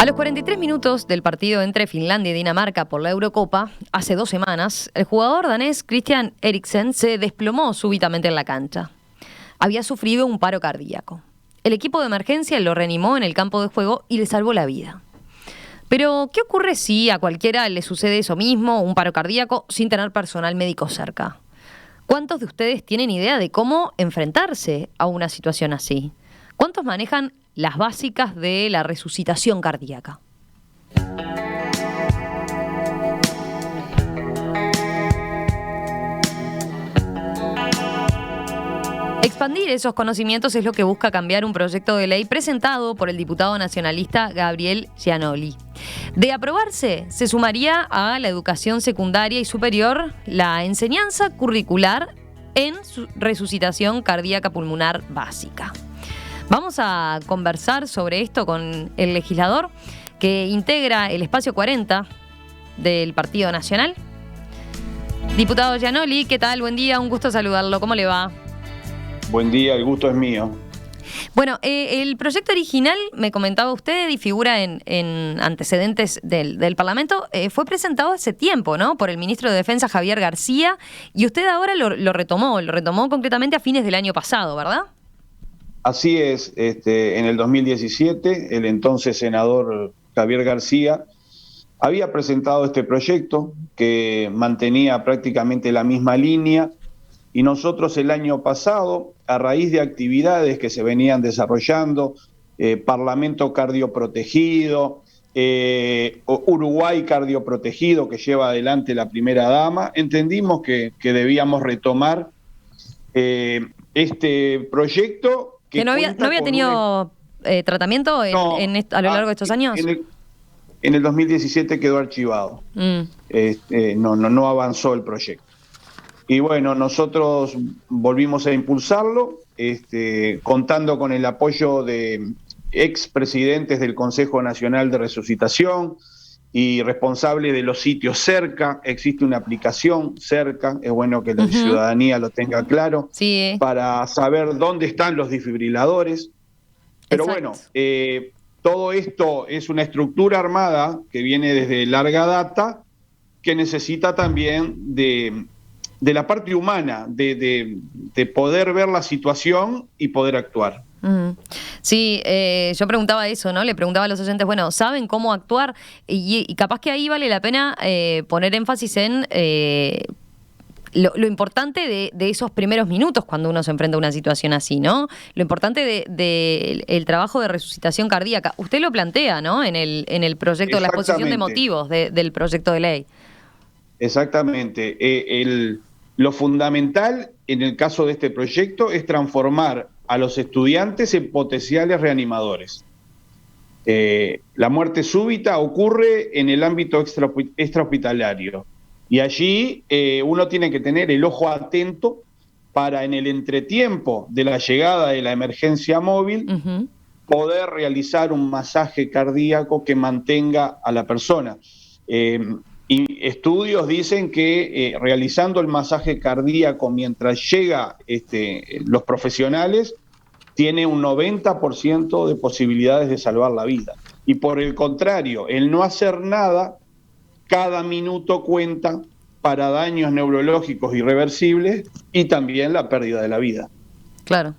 A los 43 minutos del partido entre Finlandia y Dinamarca por la Eurocopa, hace 2 semanas, el jugador danés Christian Eriksen se desplomó súbitamente en la cancha. Había sufrido un paro cardíaco. El equipo de emergencia lo reanimó en el campo de juego y le salvó la vida. Pero, ¿qué ocurre si a cualquiera le sucede eso mismo, un paro cardíaco, sin tener personal médico cerca? ¿Cuántos de ustedes tienen idea de cómo enfrentarse a una situación así? ¿Cuántos manejan las básicas de la resucitación cardíaca? Expandir esos conocimientos es lo que busca cambiar un proyecto de ley presentado por el diputado nacionalista Gabriel Giannoli. De aprobarse, se sumaría a la educación secundaria y superior la enseñanza curricular en resucitación cardíaca pulmonar básica. Vamos a conversar sobre esto con el legislador que integra el Espacio 40 del Partido Nacional. Diputado Giannoli, ¿qué tal? Buen día, un gusto saludarlo. ¿Cómo le va? Buen día, el gusto es mío. Bueno, el proyecto original, me comentaba usted, y figura en antecedentes del Parlamento, fue presentado hace tiempo, ¿no? Por el ministro de Defensa, Javier García, y usted ahora lo retomó concretamente a fines del año pasado, ¿verdad? Así es, en el 2017, el entonces senador Javier García había presentado este proyecto que mantenía prácticamente la misma línea, y nosotros el año pasado, a raíz de actividades que se venían desarrollando, Parlamento Cardioprotegido, Uruguay Cardioprotegido, que lleva adelante la primera dama, entendimos que debíamos retomar este proyecto. ¿Que no había tenido tratamiento a lo largo de estos años? En el 2017 quedó archivado. No avanzó el proyecto. Y bueno, nosotros volvimos a impulsarlo, contando con el apoyo de expresidentes del Consejo Nacional de Resucitación y responsables de los sitios cerca. Existe una aplicación cerca, es bueno que la ciudadanía lo tenga claro, sí, para saber dónde están los desfibriladores. Pero exacto. Bueno, todo esto es una estructura armada que viene desde larga data, que necesita también de la parte humana, de poder ver la situación y poder actuar. Sí, yo preguntaba eso, ¿no? Le preguntaba a los oyentes, bueno, ¿saben cómo actuar? Y capaz que ahí vale la pena poner énfasis en lo importante de esos primeros minutos cuando uno se enfrenta a una situación así, ¿no? Lo importante del trabajo de resucitación cardíaca. Usted lo plantea, ¿no? En el proyecto, de la exposición de motivos del proyecto de ley. Exactamente. Lo fundamental en el caso de este proyecto es transformar a los estudiantes en potenciales reanimadores. La muerte súbita ocurre en el ámbito extrahospitalario y allí uno tiene que tener el ojo atento para, en el entretiempo de la llegada de la emergencia móvil, poder realizar un masaje cardíaco que mantenga a la persona. Y estudios dicen que realizando el masaje cardíaco mientras llega los profesionales, tiene un 90% de posibilidades de salvar la vida. Y por el contrario, el no hacer nada, cada minuto cuenta para daños neurológicos irreversibles y también la pérdida de la vida. Claro.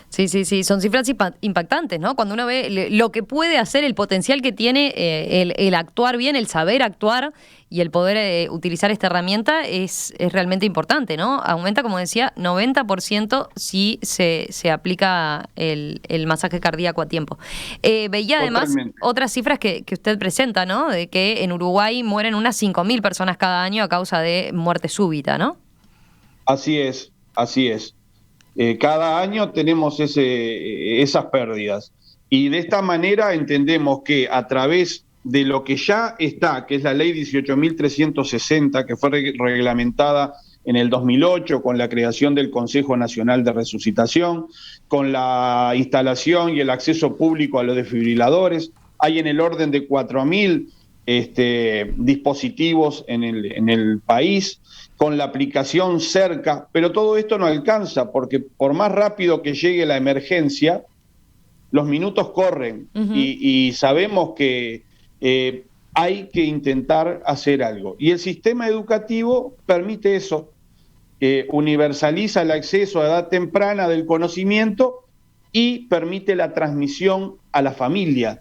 Sí, son cifras impactantes, ¿no? Cuando uno ve lo que puede hacer, el potencial que tiene el actuar bien, el saber actuar y el poder utilizar esta herramienta es realmente importante, ¿no? Aumenta, como decía, 90% si se aplica el masaje cardíaco a tiempo. Veía además totalmente otras cifras que usted presenta, ¿no? De que en Uruguay mueren unas 5.000 personas cada año a causa de muerte súbita, ¿no? Así es. Cada año tenemos esas pérdidas y de esta manera entendemos que a través de lo que ya está, que es la ley 18.360, que fue reglamentada en el 2008 con la creación del Consejo Nacional de Resucitación, con la instalación y el acceso público a los desfibriladores, hay en el orden de 4.000 dispositivos en el país, con la aplicación cerca, pero todo esto no alcanza, porque por más rápido que llegue la emergencia, los minutos corren y sabemos que hay que intentar hacer algo. Y el sistema educativo permite eso, universaliza el acceso a edad temprana del conocimiento y permite la transmisión a la familia.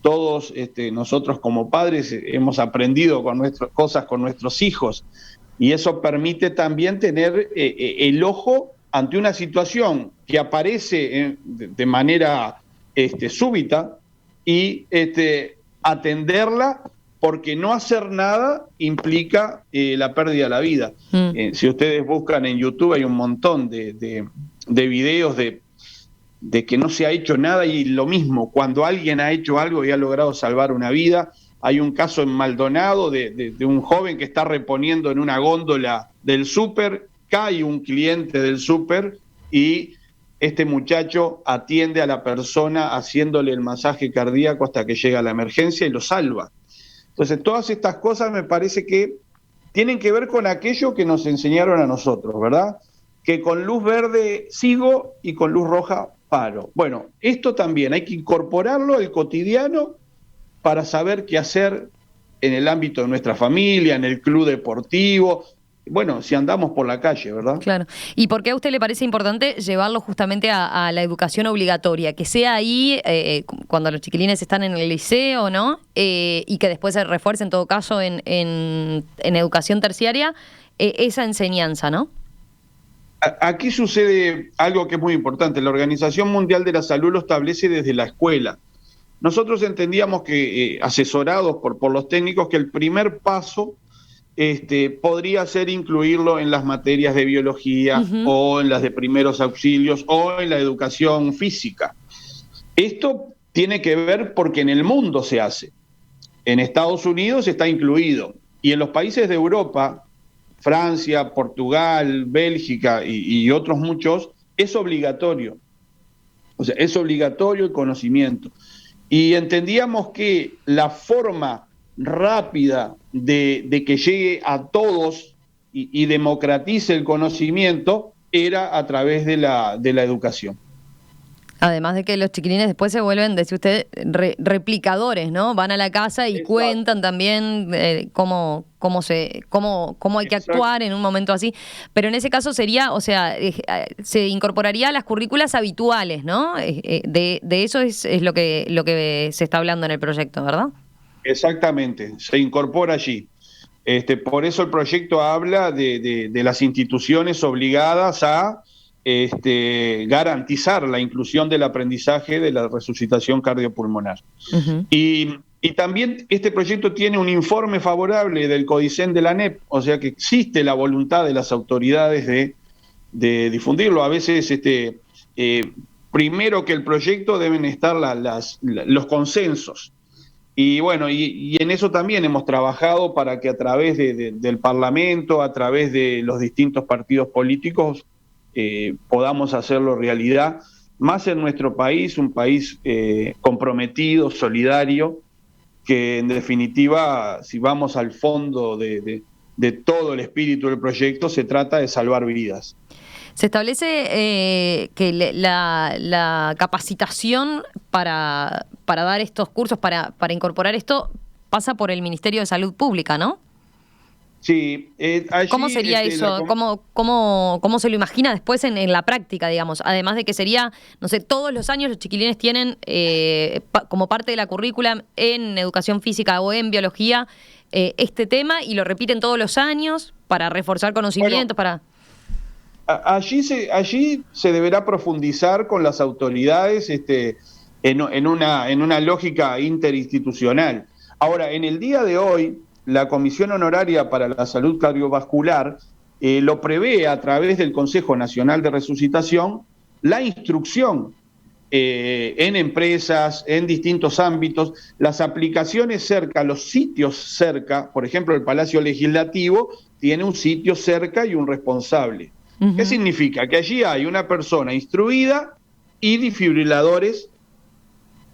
Todos nosotros como padres hemos aprendido cosas con nuestros hijos, y eso permite también tener el ojo ante una situación que aparece de manera súbita y atenderla, porque no hacer nada implica la pérdida de la vida. Si ustedes buscan en YouTube hay un montón de videos de que no se ha hecho nada, y lo mismo, cuando alguien ha hecho algo y ha logrado salvar una vida. Hay un caso en Maldonado de un joven que está reponiendo en una góndola del súper, cae un cliente del súper y este muchacho atiende a la persona haciéndole el masaje cardíaco hasta que llega a la emergencia y lo salva. Entonces, todas estas cosas me parece que tienen que ver con aquello que nos enseñaron a nosotros, ¿verdad? Que con luz verde sigo y con luz roja paro. Bueno, esto también hay que incorporarlo al cotidiano para saber qué hacer en el ámbito de nuestra familia, en el club deportivo, bueno, si andamos por la calle, ¿verdad? Claro. ¿Y por qué a usted le parece importante llevarlo justamente a la educación obligatoria? Que sea ahí cuando los chiquilines están en el liceo, ¿no? Y que después se refuerce en todo caso en educación terciaria esa enseñanza, ¿no? Aquí sucede algo que es muy importante. La Organización Mundial de la Salud lo establece desde la escuela. Nosotros entendíamos que, asesorados por los técnicos, que el primer paso podría ser incluirlo en las materias de biología o en las de primeros auxilios o en la educación física. Esto tiene que ver porque en el mundo se hace. En Estados Unidos está incluido, y en los países de Europa, Francia, Portugal, Bélgica y otros muchos, es obligatorio. O sea, es obligatorio el conocimiento. Y entendíamos que la forma rápida de que llegue a todos y democratice el conocimiento era a través de la educación. Además de que los chiquilines después se vuelven, decía usted, replicadores, ¿no? Van a la casa y cuentan también cómo hay que actuar en un momento así. Pero en ese caso sería, o sea, se incorporaría a las currículas habituales, ¿no? De eso es lo que se está hablando en el proyecto, ¿verdad? Exactamente, se incorpora allí. Por eso el proyecto habla de las instituciones obligadas a garantizar la inclusión del aprendizaje de la resucitación cardiopulmonar. Y también este proyecto tiene un informe favorable del CODICEN de la ANEP, o sea que existe la voluntad de las autoridades de difundirlo. A veces, primero que el proyecto deben estar los consensos. Y bueno, y en eso también hemos trabajado para que a través del Parlamento, a través de los distintos partidos políticos, podamos hacerlo realidad, más en nuestro país, un país comprometido, solidario, que en definitiva, si vamos al fondo de todo el espíritu del proyecto, se trata de salvar vidas. Se establece que la capacitación para dar estos cursos, para incorporar esto, pasa por el Ministerio de Salud Pública, ¿no? Sí. Allí, ¿cómo sería eso? ¿Cómo se lo imagina después en la práctica, digamos? Además de que sería, no sé, todos los años los chiquilines tienen como parte de la currícula en educación física o en biología este tema, y lo repiten todos los años para reforzar conocimientos, Allí se deberá profundizar con las autoridades en una lógica interinstitucional. Ahora, en el día de hoy, la Comisión Honoraria para la Salud Cardiovascular lo prevé a través del Consejo Nacional de Resucitación, la instrucción en empresas, en distintos ámbitos, las aplicaciones cerca, los sitios cerca. Por ejemplo, el Palacio Legislativo tiene un sitio cerca y un responsable. ¿Qué significa? Que allí hay una persona instruida y desfibriladores,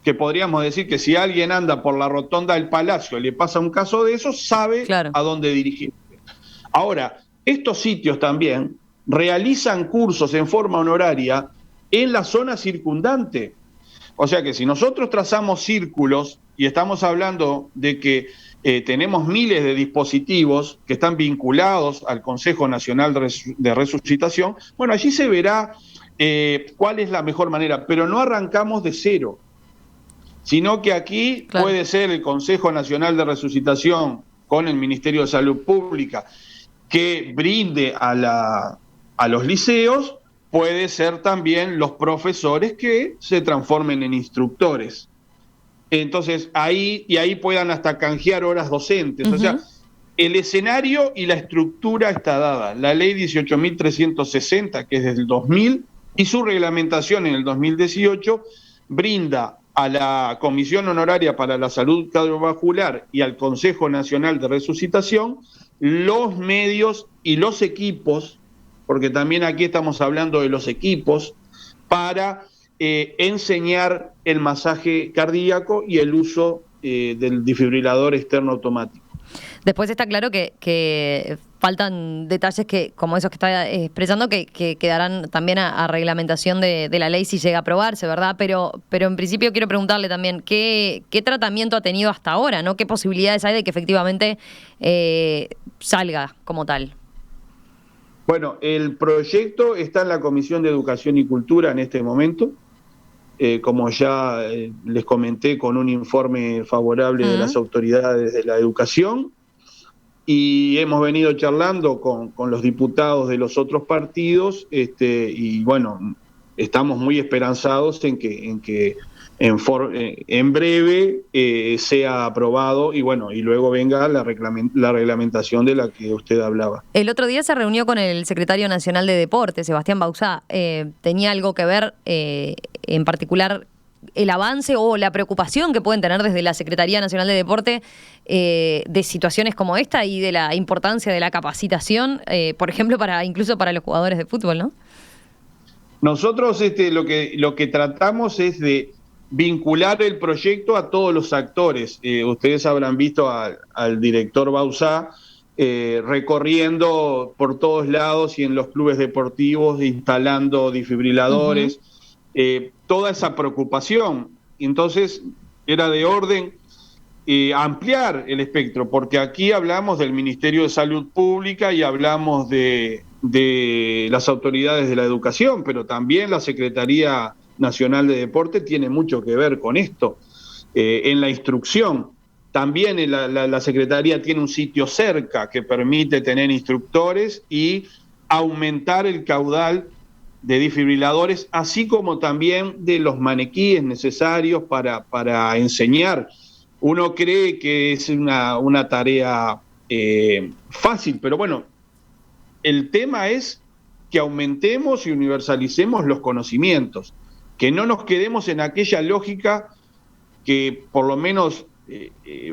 que podríamos decir que si alguien anda por la rotonda del Palacio y le pasa un caso de eso, sabe a dónde dirigirse. Ahora, estos sitios también realizan cursos en forma honoraria en la zona circundante. O sea que si nosotros trazamos círculos y estamos hablando de que tenemos miles de dispositivos que están vinculados al Consejo Nacional de Resucitación, bueno, allí se verá cuál es la mejor manera, pero no arrancamos de cero, sino que aquí puede ser el Consejo Nacional de Resucitación con el Ministerio de Salud Pública que brinde a los liceos, puede ser también los profesores que se transformen en instructores. Entonces, ahí puedan hasta canjear horas docentes. O sea, el escenario y la estructura está dada. La ley 18.360, que es desde el 2000, y su reglamentación en el 2018, brinda a la Comisión Honoraria para la Salud Cardiovascular y al Consejo Nacional de Resucitación los medios y los equipos, porque también aquí estamos hablando de los equipos, para enseñar el masaje cardíaco y el uso del desfibrilador externo automático. Después está claro que faltan detalles que, como esos que está expresando, que quedarán también a reglamentación de la ley si llega a aprobarse, ¿verdad? Pero en principio quiero preguntarle también qué tratamiento ha tenido hasta ahora, ¿no? ¿Qué posibilidades hay de que efectivamente salga como tal? Bueno, el proyecto está en la Comisión de Educación y Cultura en este momento. Como ya les comenté, con un informe favorable de las autoridades de la educación, y hemos venido charlando con los diputados de los otros partidos, y bueno, estamos muy esperanzados en que en breve sea aprobado y bueno, y luego venga la reglamentación de la que usted hablaba. El otro día se reunió con el secretario nacional de Deportes, Sebastián Bauzá. ¿Tenía algo que ver en particular el avance o la preocupación que pueden tener desde la Secretaría Nacional de Deporte de situaciones como esta y de la importancia de la capacitación, por ejemplo, incluso para los jugadores de fútbol, ¿no? Nosotros lo que tratamos es de vincular el proyecto a todos los actores. Ustedes habrán visto al director Bauzá recorriendo por todos lados y en los clubes deportivos instalando desfibriladores, toda esa preocupación. Entonces era de orden ampliar el espectro, porque aquí hablamos del Ministerio de Salud Pública y hablamos de las autoridades de la educación, pero también la Secretaría Nacional de Deporte tiene mucho que ver con esto, en la instrucción. También la Secretaría tiene un sitio cerca que permite tener instructores y aumentar el caudal de desfibriladores, así como también de los maniquíes necesarios para enseñar. Uno cree que es una tarea fácil, pero bueno, el tema es que aumentemos y universalicemos los conocimientos, que no nos quedemos en aquella lógica que por lo menos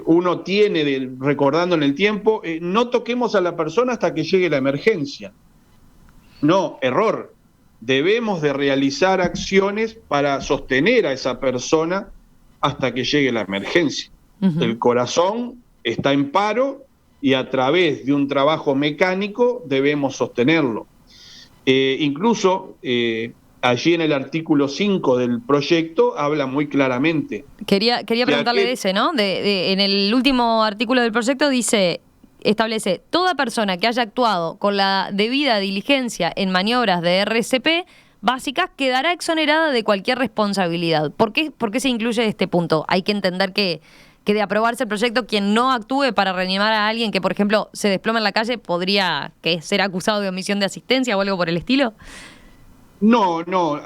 uno tiene recordando en el tiempo, no toquemos a la persona hasta que llegue la emergencia. No, error. Debemos de realizar acciones para sostener a esa persona hasta que llegue la emergencia. El corazón está en paro y a través de un trabajo mecánico debemos sostenerlo. Incluso allí en el artículo 5 del proyecto habla muy claramente. Quería preguntarle de ese, ¿no? En el último artículo del proyecto establece: toda persona que haya actuado con la debida diligencia en maniobras de RCP básicas quedará exonerada de cualquier responsabilidad. ¿Por qué se incluye este punto? Hay que entender que de aprobarse el proyecto, quien no actúe para reanimar a alguien que, por ejemplo, se desploma en la calle, podría ser acusado de omisión de asistencia o algo por el estilo. No,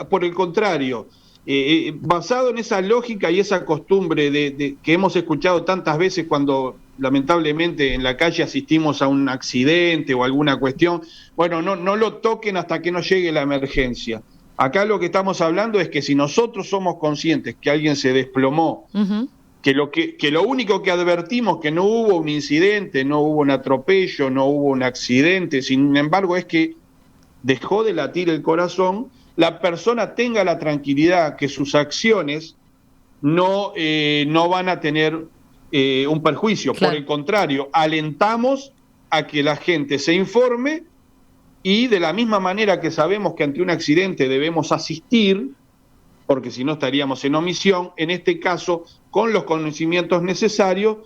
por el contrario. Basado en esa lógica y esa costumbre que hemos escuchado tantas veces cuando lamentablemente en la calle asistimos a un accidente o alguna cuestión, bueno, no lo toquen hasta que no llegue la emergencia. Acá lo que estamos hablando es que si nosotros somos conscientes que alguien se desplomó, que lo único que advertimos que no hubo un incidente, no hubo un atropello, no hubo un accidente, sin embargo es que dejó de latir el corazón, la persona tenga la tranquilidad que sus acciones no van a tener un perjuicio. Claro. Por el contrario, alentamos a que la gente se informe y de la misma manera que sabemos que ante un accidente debemos asistir, porque si no estaríamos en omisión. En este caso, con los conocimientos necesarios,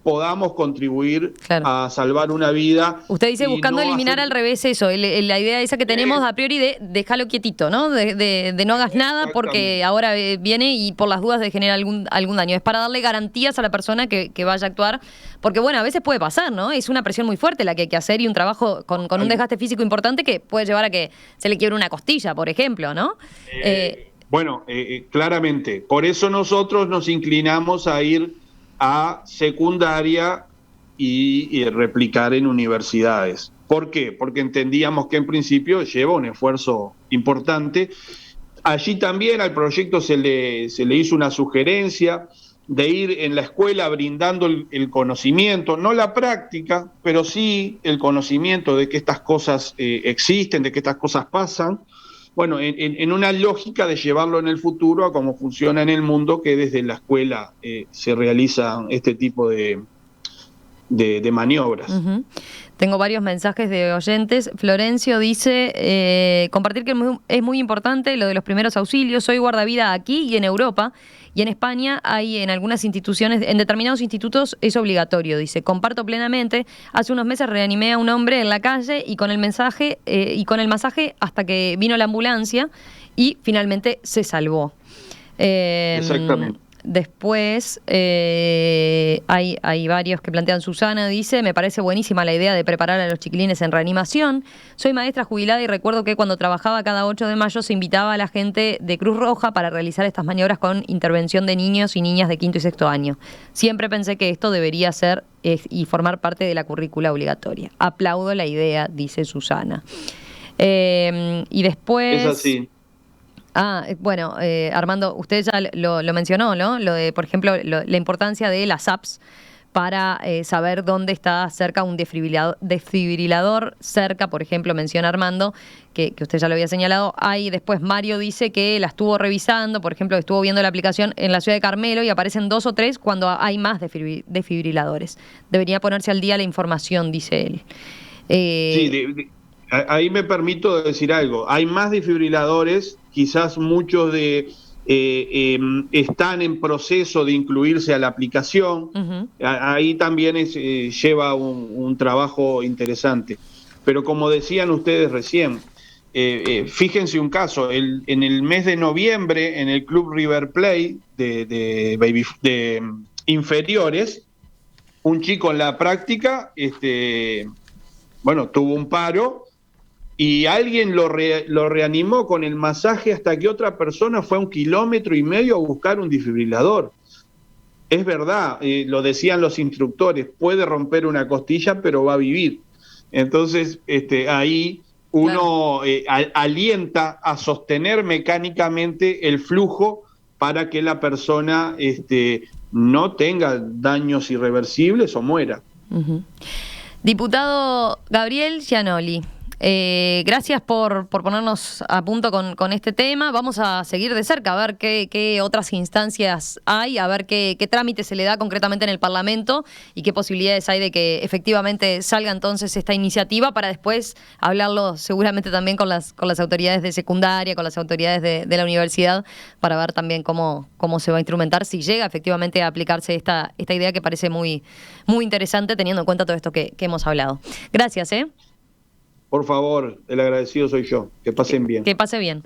podamos contribuir a salvar una vida. Usted dice buscando eliminar al revés eso, la idea esa que tenemos a priori de dejarlo quietito, ¿no? De no hagas nada porque ahora viene y por las dudas de generar algún daño. Es para darle garantías a la persona que vaya a actuar, porque bueno, a veces puede pasar, ¿no? Es una presión muy fuerte la que hay que hacer y un trabajo con un desgaste físico importante que puede llevar a que se le quiebre una costilla, por ejemplo, ¿no? Claramente. Por eso nosotros nos inclinamos a ir a secundaria y replicar en universidades. ¿Por qué? Porque entendíamos que en principio lleva un esfuerzo importante. Allí también al proyecto se le hizo una sugerencia de ir en la escuela brindando el conocimiento, no la práctica, pero sí el conocimiento de que estas cosas existen, de que estas cosas pasan. Bueno, en una lógica de llevarlo en el futuro a cómo funciona en el mundo, que desde la escuela se realizan este tipo de maniobras. Tengo varios mensajes de oyentes. Florencio dice, compartir que es muy importante lo de los primeros auxilios. Soy guardavida aquí y en Europa. Y en España hay en algunas instituciones, en determinados institutos es obligatorio, dice. Comparto plenamente. Hace unos meses reanimé a un hombre en la calle y con el masaje hasta que vino la ambulancia y finalmente se salvó. Exactamente. Después hay varios que plantean. Susana dice, me parece buenísima la idea de preparar a los chiquilines en reanimación. Soy maestra jubilada y recuerdo que cuando trabajaba cada 8 de mayo se invitaba a la gente de Cruz Roja para realizar estas maniobras con intervención de niños y niñas de 5º y 6º año. Siempre pensé que esto debería ser y formar parte de la currícula obligatoria. Aplaudo la idea, dice Susana. Y después... Es así. Bueno, Armando, usted ya lo mencionó, ¿no? Lo de, por ejemplo, la importancia de las apps para saber dónde está cerca un desfibrilador cerca, por ejemplo, menciona Armando, que usted ya lo había señalado. Ahí después Mario dice que la estuvo revisando, por ejemplo, estuvo viendo la aplicación en la ciudad de Carmelo y aparecen 2 o 3 cuando hay más desfibriladores. Debería ponerse al día la información, dice él. Sí, ahí me permito decir algo. Hay más desfibriladores, quizás muchos están en proceso de incluirse a la aplicación. Ahí también lleva un trabajo interesante. Pero como decían ustedes recién, fíjense un caso, en el mes de noviembre en el Club River Plate de inferiores, un chico en la práctica tuvo un paro y alguien lo reanimó con el masaje hasta que otra persona fue a 1,5 kilómetros a buscar un desfibrilador. Es verdad, lo decían los instructores, puede romper una costilla, pero va a vivir. Entonces, ahí uno alienta a sostener mecánicamente el flujo para que la persona no tenga daños irreversibles o muera. Diputado Gabriel Gianoli, gracias por ponernos a punto con este tema. Vamos a seguir de cerca a ver qué otras instancias hay, a ver qué trámite se le da concretamente en el Parlamento y qué posibilidades hay de que efectivamente salga entonces esta iniciativa para después hablarlo seguramente también con las autoridades de secundaria, con las autoridades de la universidad, para ver también cómo se va a instrumentar, si llega efectivamente a aplicarse esta idea que parece muy, muy interesante teniendo en cuenta todo esto que hemos hablado. Gracias, Por favor, el agradecido soy yo. Que pasen bien. Que pase bien.